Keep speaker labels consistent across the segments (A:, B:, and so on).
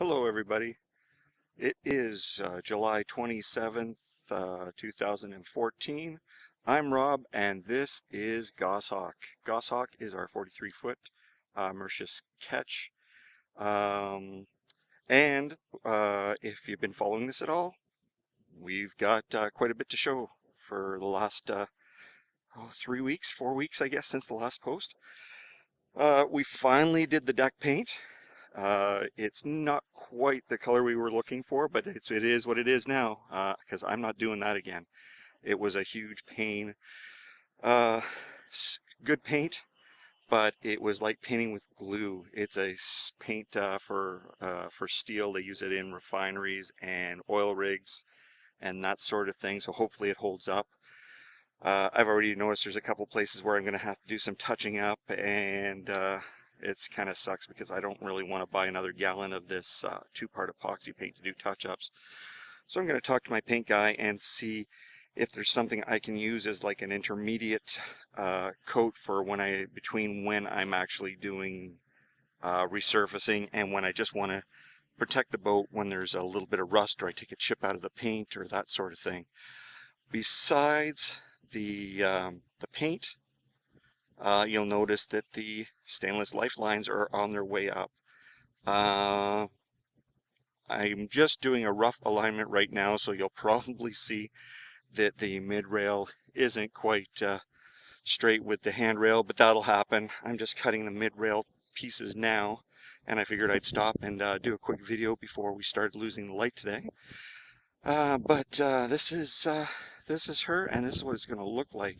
A: Hello everybody. It is July 27th, 2014. I'm Rob and this is Goshawk. Goshawk is our 43-foot Mauritius catch. Um, and if you've been following this at all, we've got quite a bit to show for the last 3 weeks, 4 weeks I guess, since the last post. We finally did the deck paint. It's not quite the color we were looking for, but it is what it is now, because I'm not doing that again. It was a huge pain. Good paint, but it was like painting with glue. It's a paint for steel. They use it in refineries and oil rigs and that sort of thing, so hopefully it holds up. I've already noticed there's a couple places where I'm going to have to do some touching up, and it's kind of sucks because I don't really want to buy another gallon of this two-part epoxy paint to do touch-ups. So I'm going to talk to my paint guy and see if there's something I can use as like an intermediate coat for between when I'm actually doing resurfacing and when I just want to protect the boat when there's a little bit of rust or I take a chip out of the paint or that sort of thing. Besides the paint, you'll notice that the stainless lifelines are on their way up. I'm just doing a rough alignment right now, so you'll probably see that the mid-rail isn't quite straight with the handrail, but that'll happen. I'm just cutting the mid-rail pieces now, and I figured I'd stop and do a quick video before we started losing the light today. This is her, and this is what it's going to look like.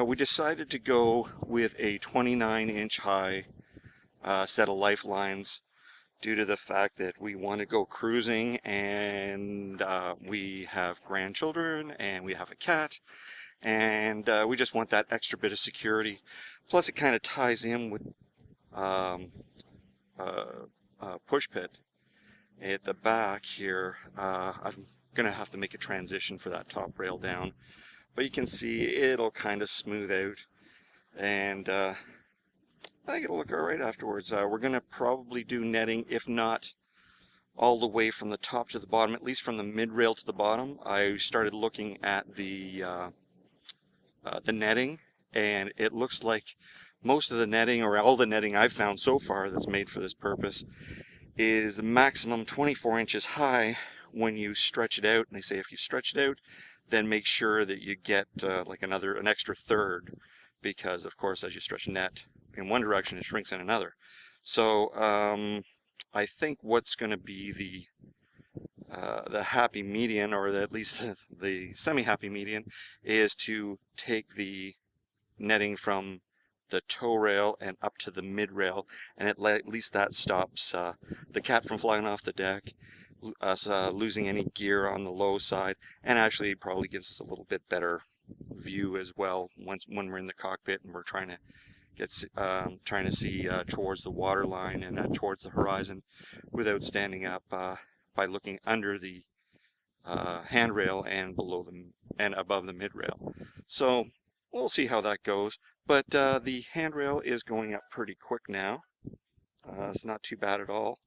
A: We decided to go with a 29-inch high set of lifelines due to the fact that we want to go cruising, and we have grandchildren and we have a cat, and we just want that extra bit of security. Plus it kind of ties in with push pit at the back here. I'm gonna have to make a transition for that top rail down, but you can see it'll kind of smooth out, and I think it'll look alright afterwards. We're gonna probably do netting, if not all the way from the top to the bottom, at least from the mid rail to the bottom. I started looking at the netting, and it looks like most of the netting, or all the netting I've found so far that's made for this purpose, is maximum 24 inches high when you stretch it out. And they say if you stretch it out, then make sure that you get like an extra third, because of course as you stretch a net in one direction it shrinks in another. So I think what's going to be the happy median, or at least the semi-happy median, is to take the netting from the tow rail and up to the mid rail, and at least that stops the cat from flying off the deck, us losing any gear on the low side, and actually probably gives us a little bit better view as well when we're in the cockpit and we're trying to see towards the water line and towards the horizon without standing up by looking under the handrail and below them and above the mid rail. So we'll see how that goes, but the handrail is going up pretty quick now. It's not too bad at all.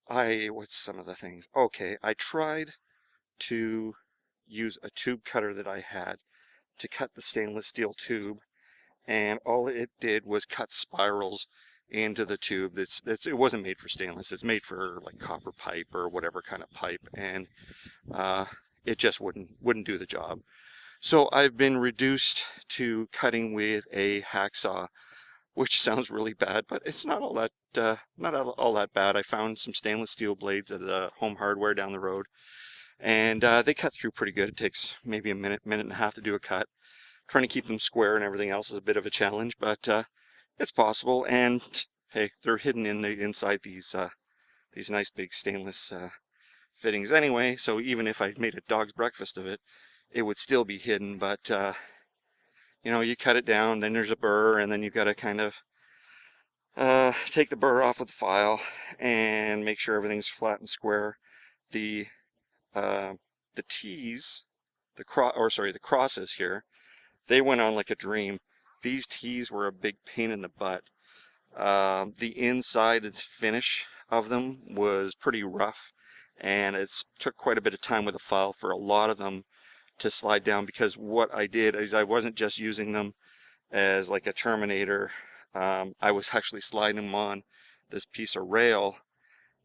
A: What's some of the things? Okay, I tried to use a tube cutter that I had to cut the stainless steel tube, and all it did was cut spirals into the tube. It wasn't made for stainless. It's made for like copper pipe or whatever kind of pipe, and it just wouldn't do the job. So I've been reduced to cutting with a hacksaw, which sounds really bad, but it's not all that bad. I found some stainless steel blades at Home Hardware down the road, and they cut through pretty good. It takes maybe a minute and a half to do a cut. Trying to keep them square and everything else is a bit of a challenge, but it's possible. And hey, they're hidden inside these nice big stainless fittings anyway, so even if I made a dog's breakfast of it, it would still be hidden. But you know, you cut it down, then there's a burr, and then you've got to kind of take the burr off with the file and make sure everything's flat and square. The T's, the crosses here, they went on like a dream. These T's were a big pain in the butt. The inside finish of them was pretty rough, and it took quite a bit of time with the file for a lot of them to slide down, because what I did is I wasn't just using them as like a terminator. I was actually sliding them on this piece of rail,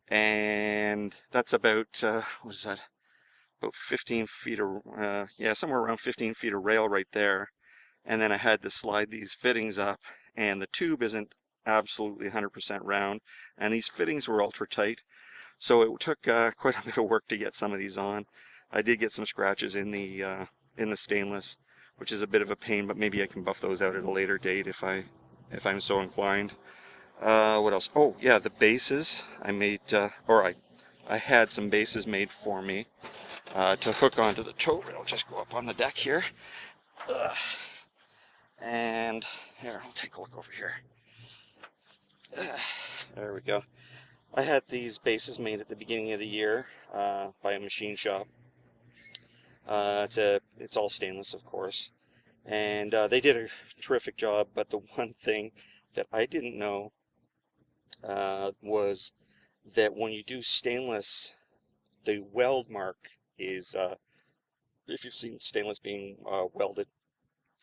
A: and that's about what is that, about 15 feet of yeah, somewhere around 15 feet of rail right there. And then I had to slide these fittings up, and the tube isn't absolutely 100% round, and these fittings were ultra tight, so it took quite a bit of work to get some of these on. I did get some scratches in the stainless, which is a bit of a pain, but maybe I can buff those out at a later date if I'm so inclined. What else? Oh yeah, the bases I made, I had some bases made for me to hook onto the tow rail. Just go up on the deck here. Ugh. And here, I'll take a look over here. There we go. I had these bases made at the beginning of the year by a machine shop. It's all stainless, of course, and they did a terrific job. But the one thing that I didn't know was that when you do stainless, the weld mark is, if you've seen stainless being welded,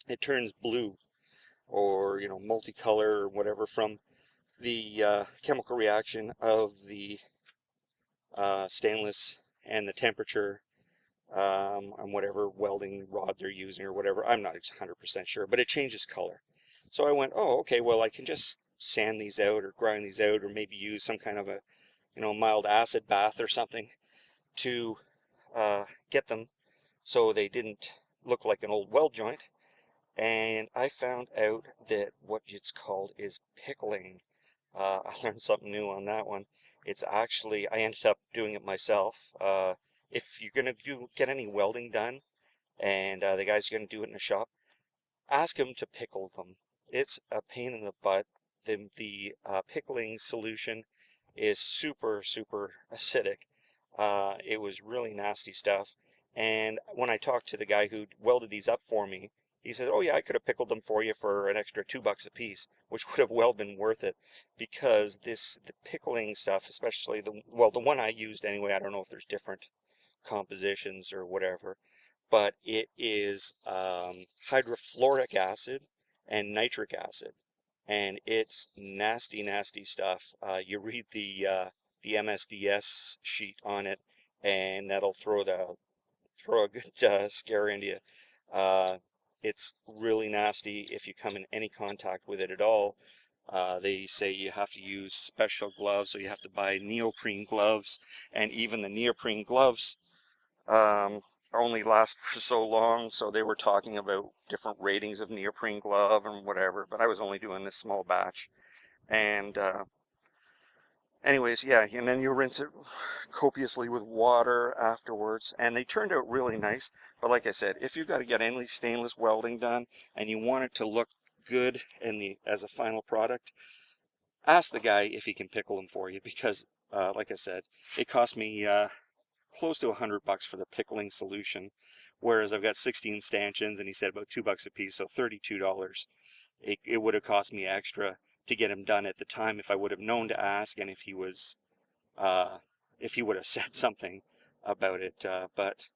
A: it turns blue, or multicolor or whatever, from the chemical reaction of the stainless and the temperature on whatever welding rod they're using or whatever. I'm not 100% sure, but it changes color. So I went, oh, okay, well, I can just sand these out or grind these out, or maybe use some kind of a mild acid bath or something to get them so they didn't look like an old weld joint. And I found out that what it's called is pickling. I learned something new on that one. It's actually, I ended up doing it myself. If you're going to get any welding done, and the guy's going to do it in a shop, ask him to pickle them. It's a pain in the butt. The pickling solution is super, super acidic. It was really nasty stuff. And when I talked to the guy who welded these up for me, he said, oh yeah, I could have pickled them for you for an extra $2 a piece, which would have well been worth it, because the pickling stuff, especially the one I used anyway, I don't know if there's different compositions or whatever, but it is hydrofluoric acid and nitric acid, and it's nasty, nasty stuff. You read the MSDS sheet on it, and that'll throw a good scare into you. It's really nasty if you come in any contact with it at all. They say you have to use special gloves, so you have to buy neoprene gloves, and even the neoprene gloves only last for so long. So they were talking about different ratings of neoprene glove and whatever, but I was only doing this small batch. And anyways, yeah, and then you rinse it copiously with water afterwards, and they turned out really nice. But like I said, if you've got to get any stainless welding done and you want it to look good as a final product, ask the guy if he can pickle them for you, because like I said, it cost me close to $100 for the pickling solution, whereas I've got 16 stanchions, and he said about $2 a piece, so $32. It would have cost me extra to get him done at the time if I would have known to ask, and if he would have said something about it. But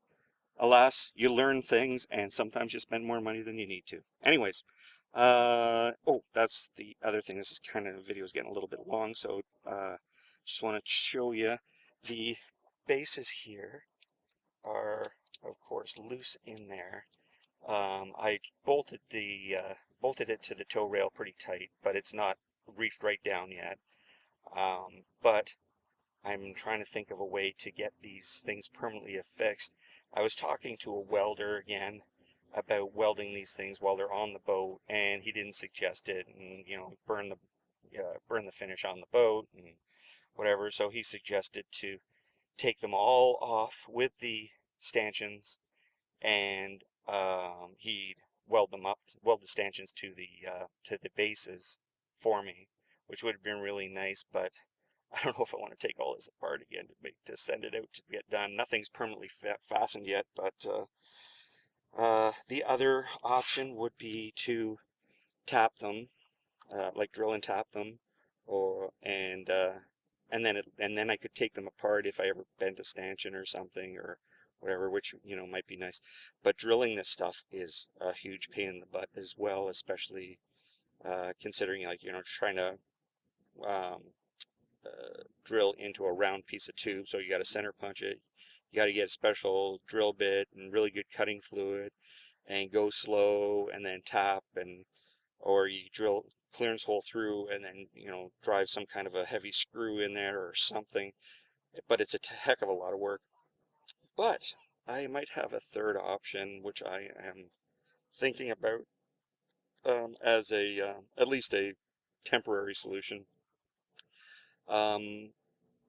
A: alas, you learn things, and sometimes you spend more money than you need to. Anyways, oh, that's the other thing. This is kind of, the video is getting a little bit long, so just want to show you the bases here are, of course, loose in there. I bolted it to the tow rail pretty tight, but it's not reefed right down yet. But I'm trying to think of a way to get these things permanently affixed. I was talking to a welder again about welding these things while they're on the boat, and he didn't suggest it, and burn the finish on the boat and whatever. So he suggested to take them all off with the stanchions, and he'd weld the stanchions to the bases for me, which would have been really nice. But I don't know if I want to take all this apart again to send it out to get done. Nothing's permanently fastened yet, but the other option would be to tap them, like drill and tap them, and then I could take them apart if I ever bent a stanchion or something or whatever, which might be nice. But drilling this stuff is a huge pain in the butt as well, especially considering trying to um, drill into a round piece of tube. So you got to center punch it. You got to get a special drill bit and really good cutting fluid, and go slow, and then tap, or you drill clearance hole through and then drive some kind of a heavy screw in there or something. But it's a heck of a lot of work. But I might have a third option, which I am thinking about, as at least a temporary solution.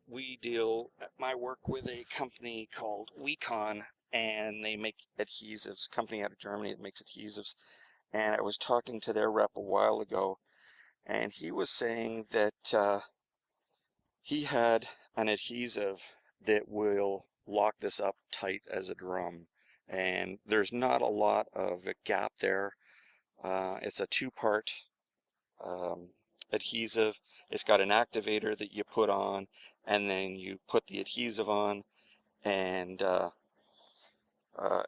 A: We deal at my work with a company called Wecon, and they make adhesives. A company out of Germany that makes adhesives. And I was talking to their rep a while ago, and he was saying that he had an adhesive that will lock this up tight as a drum, and there's not a lot of a gap there. It's a two-part um, adhesive. It's got an activator that you put on, and then you put the adhesive on, and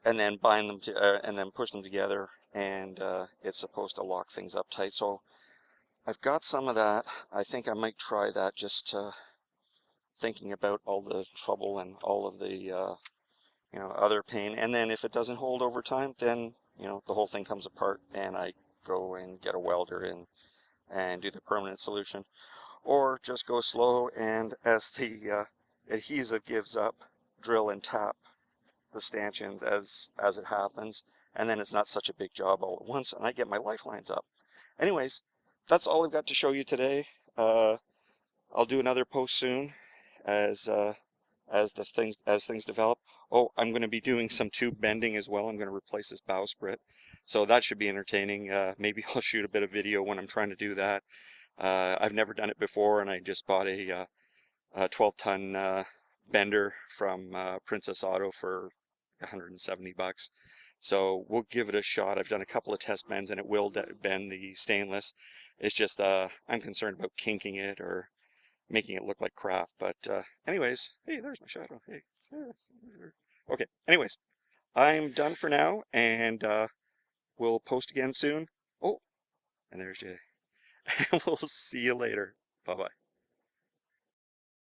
A: then bind them and then push them together, and it's supposed to lock things up tight. So I've got some of that. I think I might try that, just thinking about all the trouble and all of the other pain. And then if it doesn't hold over time, then the whole thing comes apart, and I go and get a welder and do the permanent solution, or just go slow, and as the adhesive gives up, drill and tap the stanchions as it happens, and then it's not such a big job all at once, and I get my lifelines up. Anyways, that's all I've got to show you today. I'll do another post soon as things develop. Oh, I'm going to be doing some tube bending as well. I'm going to replace this bowsprit, so that should be entertaining. Maybe I'll shoot a bit of video when I'm trying to do that. I've never done it before, and I just bought a 12-ton bender from Princess Auto for $170. So we'll give it a shot. I've done a couple of test bends, and it will bend the stainless. It's just I'm concerned about kinking it or making it look like crap. But anyways, hey, there's my shadow. Hey, okay. Anyways, I'm done for now, and we'll post again soon. Oh, and there's Jay. And we'll see you later. Bye bye.